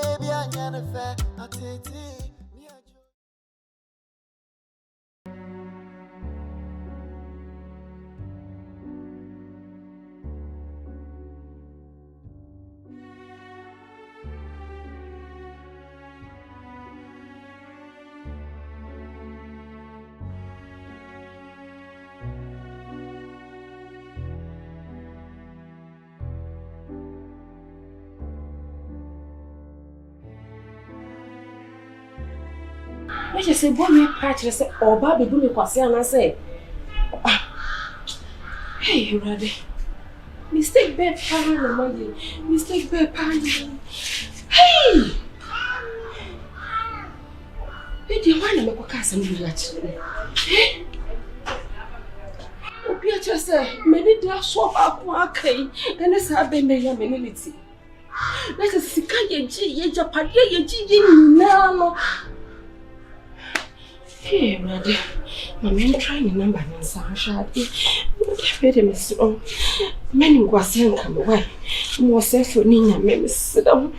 baby, I'm gonna fair. I take it. I just say, boy, me patch, I say, oh, Bobby, do me pass, and I say, hey, Raddy, mistake bad pan, Maggie, mistake bad pan. Hey, do you want to make a cast and do that? Oh, Peter say, many days swap up, okay, and it's a been a minute. Let us see, can you G, Japan, you G, now. Hey, Maddie, I'm trying to number and sunshine. Wait a minute, oh, many was young come away. More safe for Nina, maybe sit down.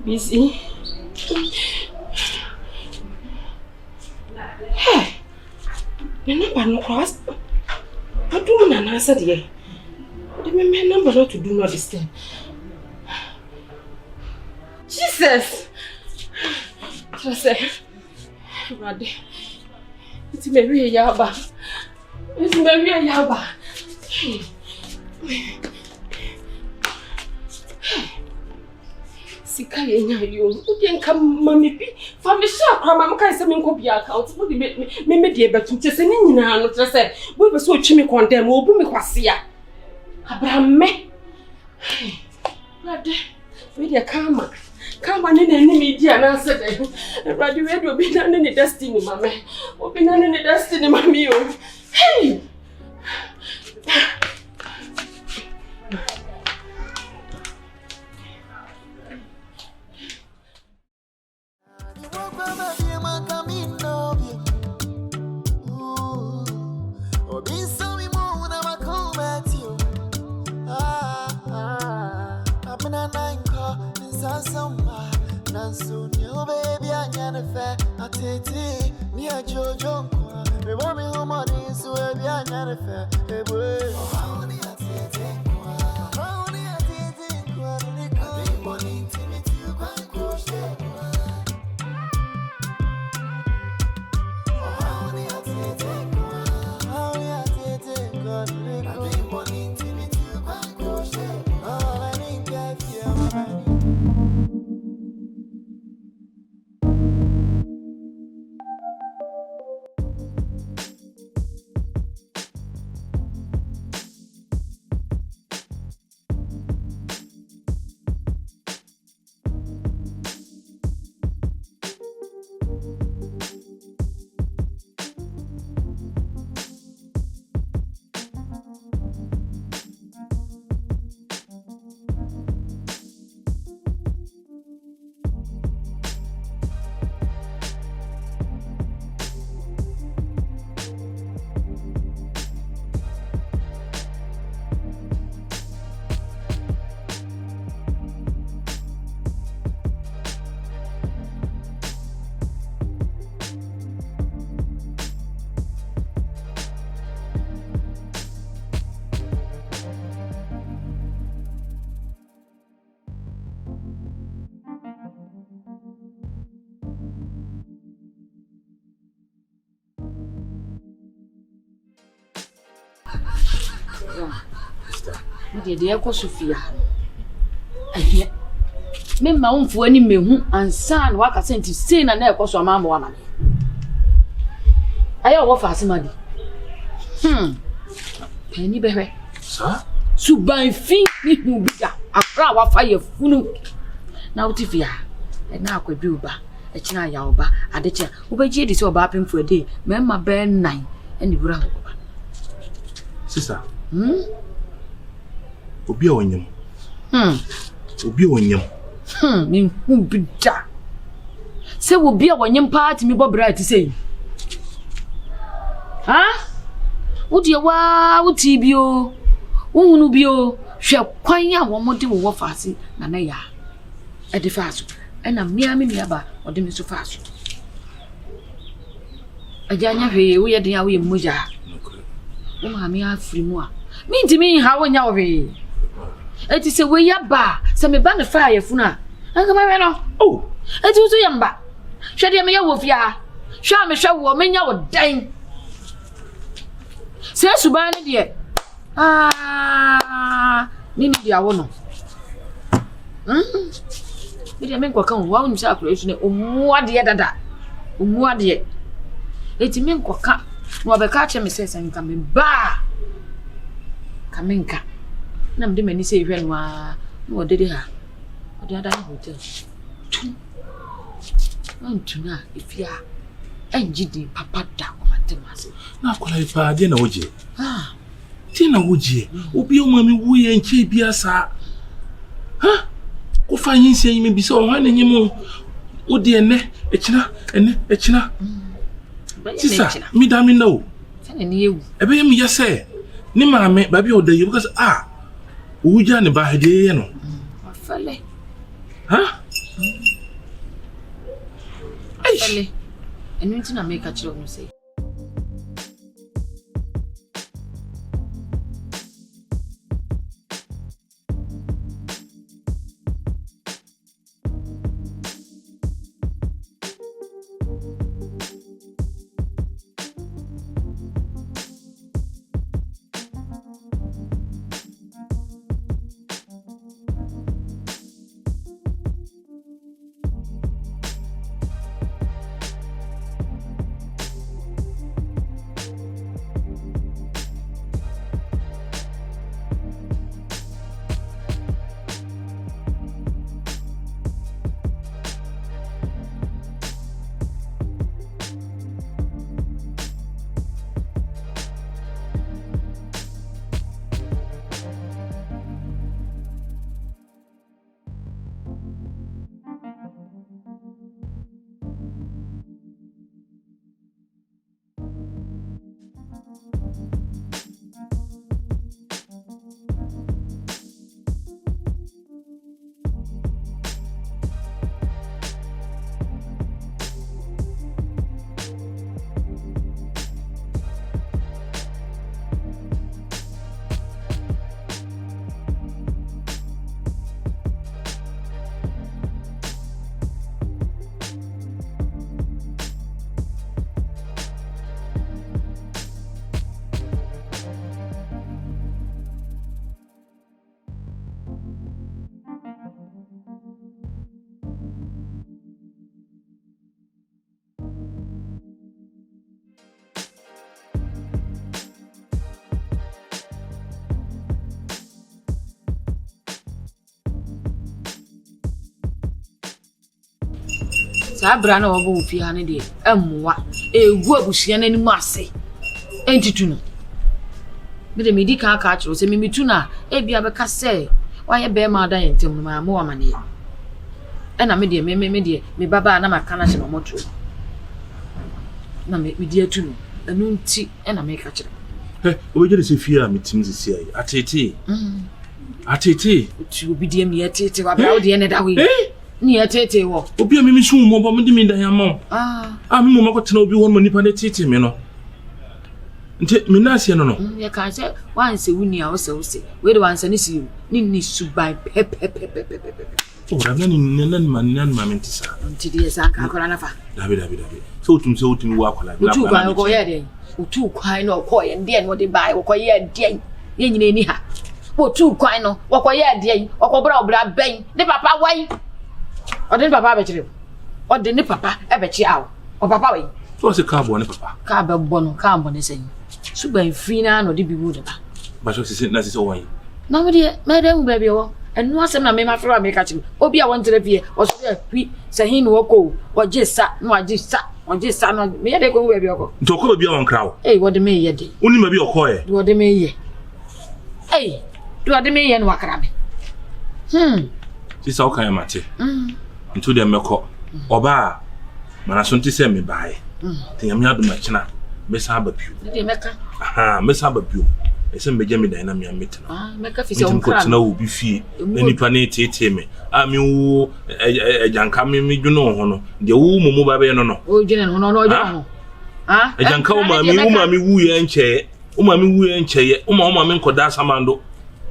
Busy. Hey, the number no cross. I do not answer the my number not to do not disturb. Jesus! Just say, Raddy, it's Mary Yaba. It's Mary Yaba. Sika you didn't come, Mammy. For me, sharp, Mamma can send me copy accounts. Would me dear, but to say, Nina, just say, we were so chimney condemn, will be me quasia. Abraham me. Raddy, with your karma. Come on in any media and answer them. Raddy, we will be done in the destiny, mamma. We'll be done in the destiny, mammy. Hey! I take it, me a Jojo. We want me home on this, so we are not a fair. Hey, boy. How many I take it? How many I take it? I think money to me to quite close. How many I take it? How many I take it? I think money to me to quite close. Oh, I think that's your Dear Sophia. Me ma unfu ani mehu ansan wa ka senti sei na na ekoso amambo wa mame. Ayo wo fa asemadi. Pani behwe. Sa? Suban fi ni hu bida. Afra wa fa ye funu. Na utifia. E na akwadwu ba. E kina ya oba. Adeche. Obaji edi se oba apemfu ade. Me ma be 9 eni bura oba. Sister. Obi onyam. Obi onyam. Me hu bida. Se obi onyam party me bobra ti sei. Ha? Would you wow tibio? Who bio shall quite a woman to war fast, Nanaya at the fast, and I'm near me nearby or the Mr. Fast. A Gyamfi, we are the away Muja. Oh, mammy, free more. Mean to me how when you're away. It is a way up bar, some banner fire, Funa. Uncle Marano. Oh, it was a young bar. Shut me a wolf ya. Show me show woman, you're dying. Say, Subana, dear. Nini dia wono. Media men kwa kan wa unsa calculation omuade dada. Omuade. Eti men kwa ka no abeka che me sese nka me ba. Kamenka. Na mde mani se hwe no a no dede ha. Ode ada hotel. Antuna ifia. Enjidi papa da ko matemase. Na kola ifa de na woje. Tina woje. Obi o mami wuye nche bia sa. Ha? Ko fa yin se yin bi se o hwan nyim o de echina. Sisa, mi da mi no. Fene ni ewu. Ebe yem yese. Ni maame ba bi o de you because wuja ne ba hede no. Afale. Ha? Afale. Enu ntina make a chiro no say. Sabra na obo fi ha ne de emwa egu abusia na nimu ase entitu no me de medi ka chiro se mimitu na ebia be ka se waye be ma da yentem no ma wa mane e na me de me baba na maka na hye moto na me di atu no enu nti e na me ka chiro obeje se fi a metim sisi ayi atete uti obi de me atete wa bra wo de ne da we ni atete wo obi a mimi shu mo bo me de me da ya mo mi mo makotena obi won mo nipa na tete me no nte me na ase no no ya kan se wan se wuni a wo se we de wan se ni si ni subai pepe o ra na ni nan ma mentisa nti de sa ka akola na fa dabi so utumi wo akola na utu kwa ko ye de utu kwa no ko ye de no de bai ko ye de ye nyina ni ha utu kwa no ko ye de ko bra ben de papa wai Ode ni papa be kire. Ode ni papa e be chi awo. O papa we. So se ka bo ni papa. Ka be bo no, ka bo ni sen. Suban fi na no de bi bu de ba. Ba so se na se so wan. Na me de me ba bi wo. Enu asem na me ma fra me ka kire. Obi a won tere fie, o so wi se hin no ko. O je sa, no aje sa no. Me ye de ko ba bi oko. Nto ko ba bi won krawo. Wo de me ye de. Oni ma bi oko ye. Wo de me ye. Do de me ye no akra me. Sisa o kan mate. Nto de meko. Oba mana so nti se me bae. Tenyame adoma kina mesa abapio de meka mesa abapio ese mbeje me dan na me amete na meka fi se on kra na wo bi fie na nipa na tete me me wo ejanka me dwuno ho no de wo mumu ba be no o dwene ho no dwene ho ejanka wo mami wu ye nche wo mami wu ye nche ye wo mami nkoda samando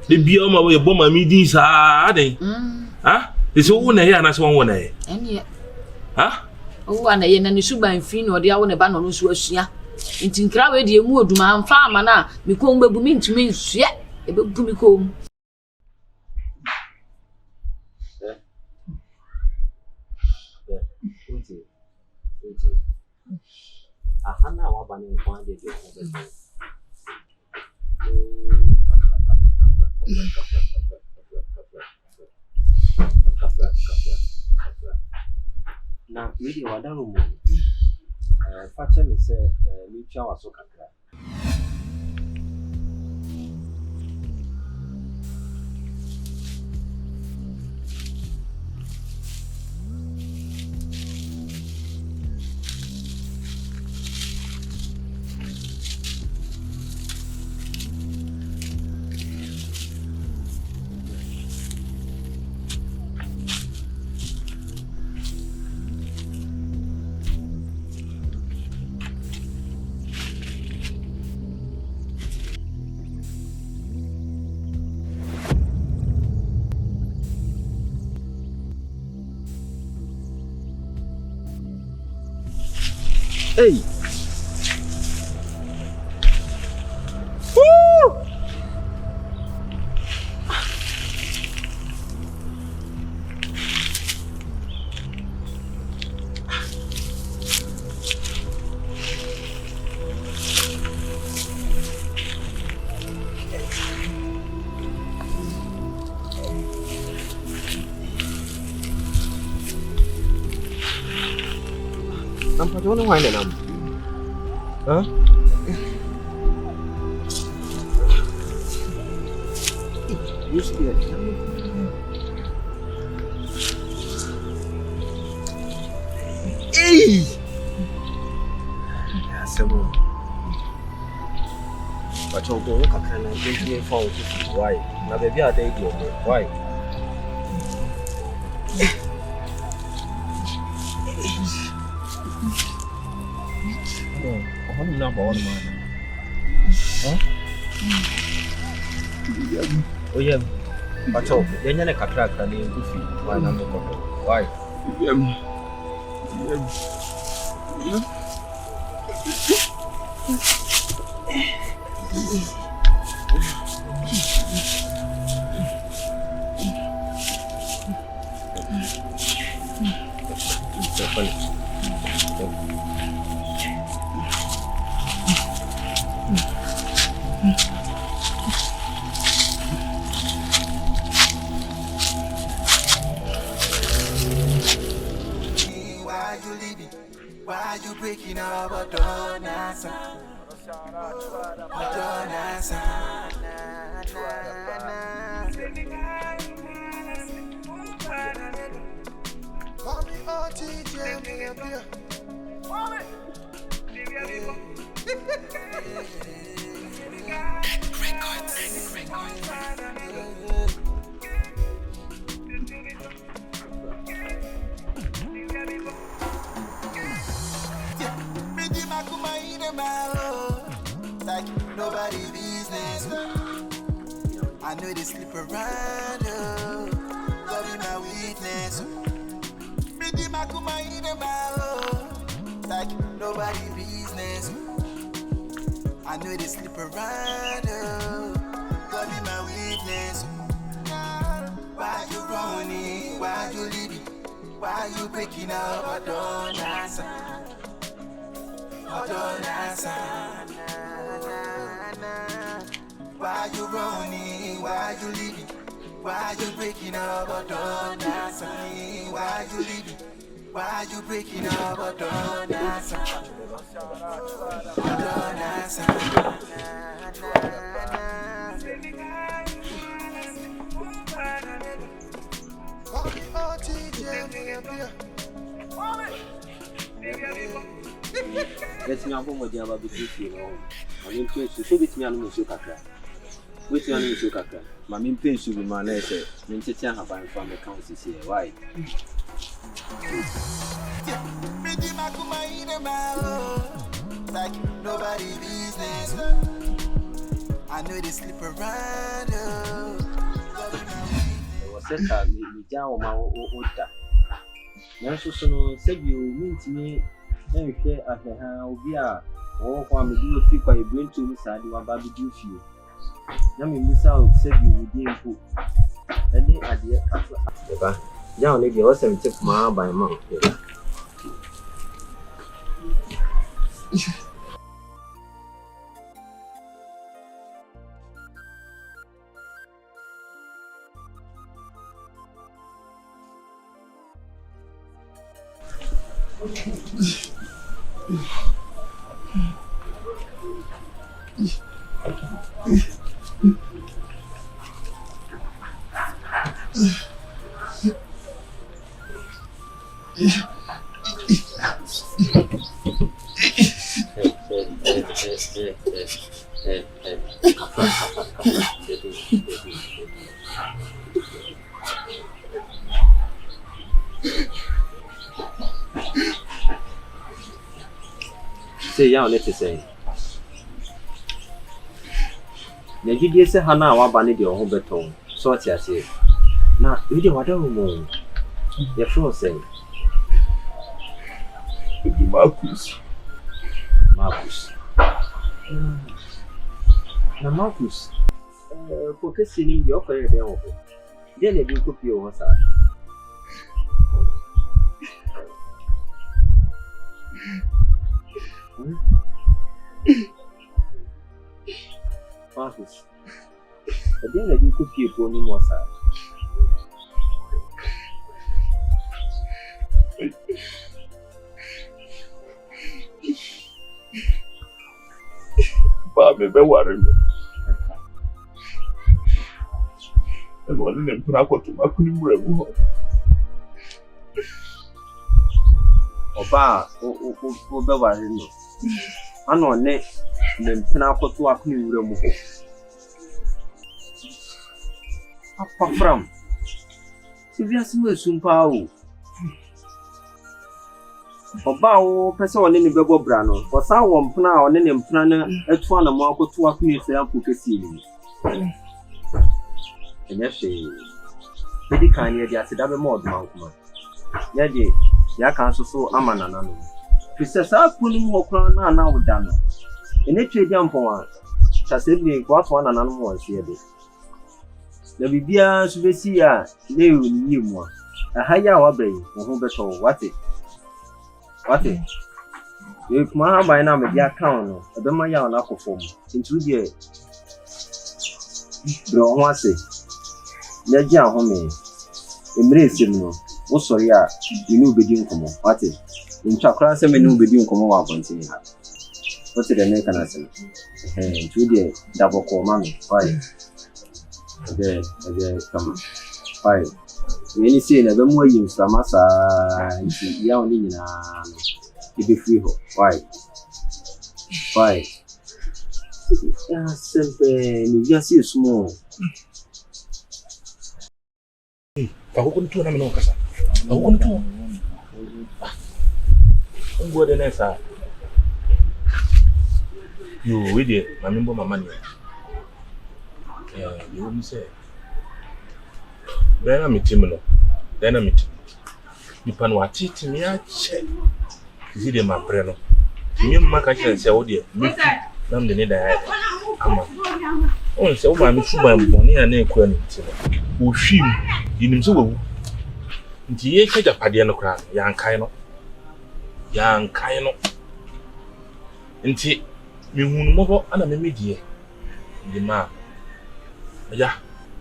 de bia wo mami bo mami din sa aden ese wo na ye anase won wo na ye ene o wa na ye na ni suban fi no de awo ne ba no no so asua nti nkra we de emu oduma amfa ama na me ko mbebu mi ntumi nsua e bebu mi ko ahana wa bani kwa de de na really wadaro mo fache me se mi twa waso kakra Hey! Woo! Nampak macam mana wine nam? Huh? You scared? Hey! Ya semua. Macam tu kakak nak jadi phone tu why? Na baby ada idea why? Oh, ni nak bawa mana? Oh ya, macam dia ni nak kakak ni Gifty. Why nak bawa? Why? Why you breaking up a donasa? Call me RTJ, me up here. Like nobody business. I know they sleep around. God be my witness. Like nobody business. I know they sleep around. God be my witness. Why you running? Why you leaving? Why you breaking up? I don't answer. I don't answer. Why you running? Why you leaving? Why you breaking up? I don't answer me. Why you leaving? Why you breaking up? I don't answer. I don't answer. Call me RTJ, me up here. Let's me abom odi aba betisi no. Mami mpensu so betimi anu nsuo kakra. Wetimi anu nsuo kakra. Mami mpensu bi ma na ese mentete ahaban fa me kan sisi why? Like nobody business. I know they sleep around. Was set up me down my order. Nanso so no sabi o mintimi enhwe aheha obi a wo kwa me do fi kwa ebrentu mu sa de wa ba bi do fi. Na me musa o sabi o di mpo. Ene ade kaso aba. Ya o ne bi o se mte kuma ban ma. Say ya on it say. Na gidi se hana wa ba ne de ho beton. So ti ase. Na we de wada mo. Ya sure say. Marcus. Na Marcus. Porque se ninguém eu falei de um. Dele de copiou essa. Marcus. Dele de copiou por mim moça. Ba me be ware me. Eno wale ne mpuna akoto makuni mremu ho. Oba o be ware no. Ano ne mpuna akoto akuni mremu ho. Apa from. Vivian simu sumpa o. Oba o pese one ne bebo bra no. Osa wo mpuna one ne mpuna na etu ana mo akoto akuni se akokesi ni. Enyefe bedi kan ye dia seda be mod man kuma ya je ya kan so amanana no pise sa kunu mo kra na woda no ene twe dia mpon a chase bi ko ato anana no mo se ebe na bibia so besi ya le ni mu a haya wa bai wo ho beto wate e kuma ha bai na me dia kan no ebe ma ya na akofo mu ntu die bro ho ase Yaji ahome emre esim no wo sori a inu obedi nkomo wate ntwakra se me nu obedi nkomo wa abontin ha wote de ne kana se tu de daboko mami why de come why we ni se na be mo yi nsama sa nti ya oni nyina no ibe free ho why ya sempe ni ya si sumo Aku tu na meno kasa. Aku tu. Ngo de nessa. Yo we de mamimbo mama ni. You mi say. Bena mitim no. Bena mitim. Nipa no atiti mi a che. Zi de ma bre no. Mi maka che se wo de. Nam de ne da ya. Ama. On se o ma mi suba mboni ya na ekwa ni ti. Wo hwim. Yinim so wo. Nti ye kaja pade no kra yankan no. Nti mi hunu mo ana me medie. Ndi ma. Ya.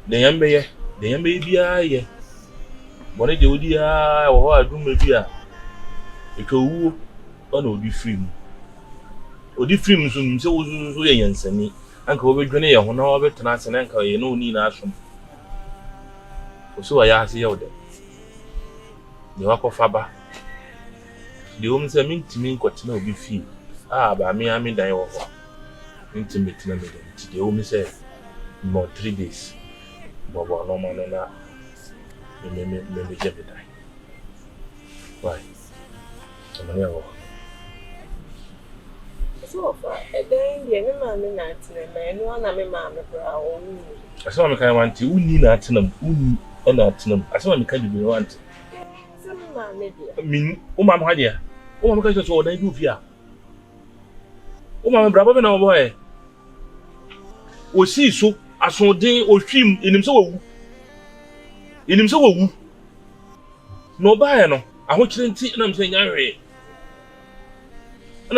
De yambe bia ye. Bone de odi a wo ho adum bia. Etowu ona odi film. Odi film so nse wo so ye yansani. Anka wo bedwene ye ho na wo betena ase na anka ye no ni na asom. So ya ase ye wo de. Ni wako faba. The woman said, "Mean to me, got to know be fee. Ah, but me, I mean, die over. Intimate, the woman said, more 3 days. Baba, no man, no, me get it. Why? I'm never. So far, then the mamma not man, one of my mamma brow. I saw me kind of want to, who need not to them, who and not to them. I saw me kind of be want. Some mamma, I mean, oh, my dear. Oh, my gosh, what I do here. Oh, my brother, no boy. We see so, as so day or stream in himself. In himself, no buyer, no. I want you to see, and I'm saying, and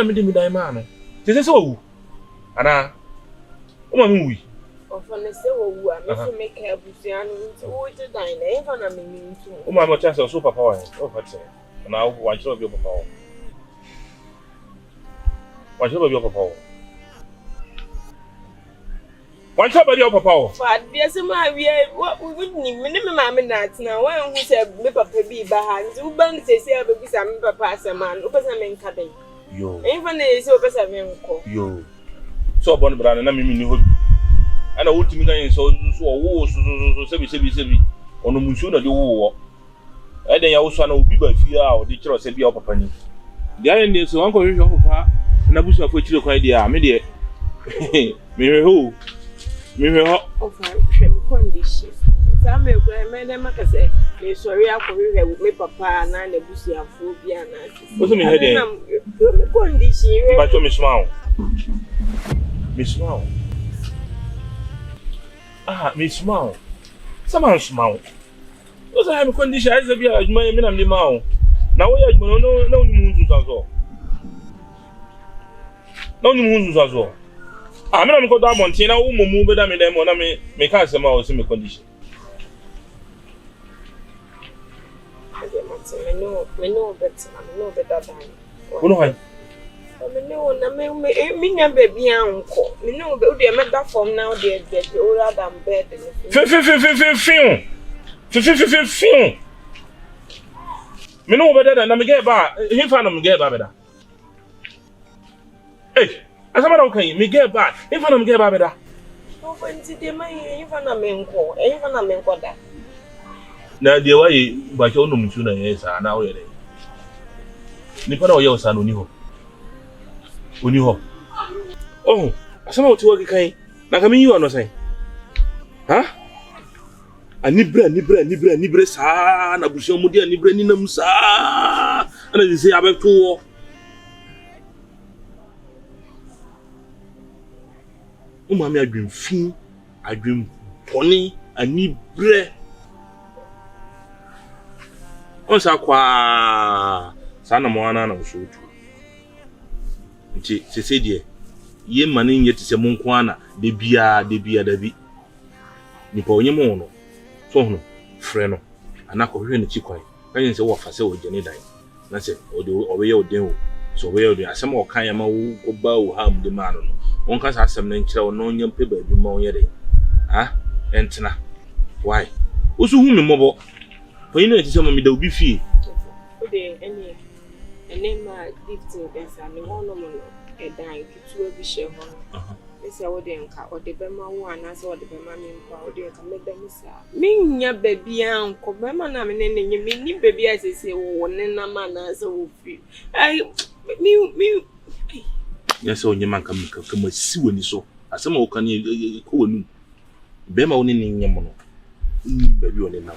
I'm meeting with my man. This is so. And oh, my movie. Of an who are make a busian to dine, even a meaning to. Oh, my chance of superpower. Oh, what's it? And now, watch over your papa. Watch over your papa. Watch over your papa. But there's a what we wouldn't even mamma not now. One who said, me papa be behind, who bang says, I will be some papa, some man, who was a man cabin. Yo, Even is over some uncle. yo. So, Bonnie Brown, and I mean, you and I would to me so on the Mushuna de war. And then I also know be by fear or the church said, be up upon you. The iron is so uncle, your papa, and I wish I put you quite the media. Mirror who? Mirror Of condition. Some may grandmother say, may sorry, I could read with me, papa, and I bussy and phobia. What's in my head? Condition, But Miss Mount. Miss Mount. Ah, Miss Mount. Someone's mount. What's I have a condition? I said, yeah, my men and the mount. Now we are no moons as well. No moons as well. I'm not going down Montina, who move with them in them when I make us some hours in the condition. I know better than. Who know I? Me never be uncle. Me know they are made from now, they're older than bed. Film. Me know better than I get back. He found him get better. Hey, as a matter of me get back. He found him get better. Oh, when did they make even a man call? Even a man call that. Now, the way by your own tuna is now. Nippon or your son, Uniho. Oh, some of you okay. Like I mean, you are not saying, huh? A nibre, sa, na busho mudia, nibre ninum sa, and I say, I have 2. Oh, mammy, I dream fin, I dream pony, a nibre. Oh, Sakwa, Sana Moana, no shoot. She said, ye money yet is a monkwana, de bia, Nipo Yamono, so friend, and I could hear the chicken. I didn't say what I said with Jenny. That's it, or the away or demo. So where the some more Kayama who bow harm the man. One can have some nature or no young people be more yet. Ah, Antina. Why? Who's whom the mobile? For you know, it's some of me, there will be fee. Any name Gifty, there's a one woman, a dying to be share. This is what they or the Bema one, as what the Bema mean, or they can make them say. Mean ya baby, uncle, Bema, I mean, you mean baby, as I say, one and a man as a wolf. Me. Yes, so your man come see when you saw. As some can you call me Bema only in Yamono. Baby, only now.